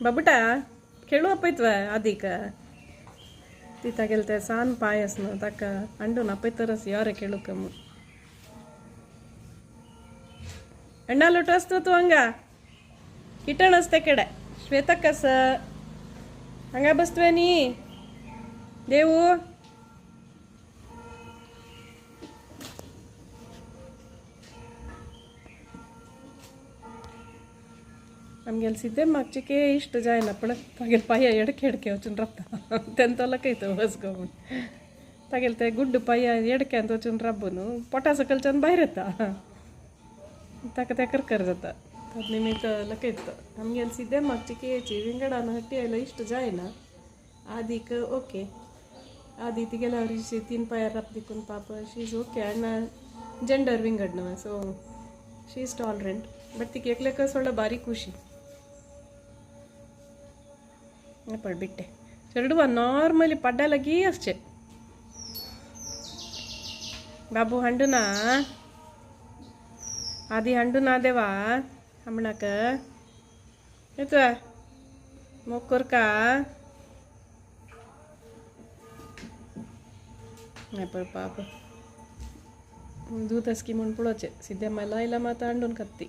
बाबुटा खेळू आपयतवा आदीक तिथं गेलं ते सान पायस न ताका अंडून आपयतरच यारे खेळू कम अण्णा लोट असतो तू हंगा किटण असते कಡೆ श्वेता कस हंगा बसतवे नी देऊ ನಮ್ಗೆ ಸಿದ್ದೆ ಮಗ್ಚಿಕೆ ಇಷ್ಟು ಜಾಯನ ಪಡ ತಗೆಲ್ ಪಯ್ಯ ಎಡಕ್ಕೆ ಎಡಕ್ಕೆ ವಚುನ್ ರಪ್ಪ ತೆಂತಲ್ಲ ಕೈತ ಹೊಸ್ಕೊಂಡು ತಗೆಲ್ತೆ ಗುಡ್ಡು ಪಯ್ಯ ಎಡಕ್ಕೆ ಅಂತ ವಚುನ್ ರಬ್ಬನು ಪೊಟಾಸ ಕಲ್ಚಂದು ಬೈರತ್ತ ತಕ ಕರ್ ಜತ ಅದು ನಿಮಗೆ ಲಕ್ಕೈತ ನಮ್ಗೆ ಸಿದ್ದೆ ಮಗ್ಚಿಕೆ ಏಚಿ ವಿಂಗಡನ ಹಟ್ಟಿ ಎಲ್ಲ ಇಷ್ಟು ಜಾಯನ ಆದಿಕ ಓಕೆ ಆದಿತಿಗೆಲ್ಲ ಅವ್ರಿಗೆ ತಿನ್ ಪಯ್ಯ ರಪ್ಪ ದಿಕ್ಕುನ್ ಪಾಪ ಶೀಸ್ ಓಕೆ ಅಣ್ಣ ಜೆಂಡರ್ ವಿಂಗಡ್ನವ so she is tolerant but ತಿಕ್ एकलेಕ ಸೊಳ್ಳ ಭಾರಿ ಖುಷಿ पडबिट्टे चरडुवा नॉर्मली पड्डा लगी असचे बाबू हंडुना आदि हंडुना देवा हमणक येतो मोकोर का नाही पण पाप दूध असकी म्हणून पुढचे सिद्धे मला इला माता हंडून कत्ती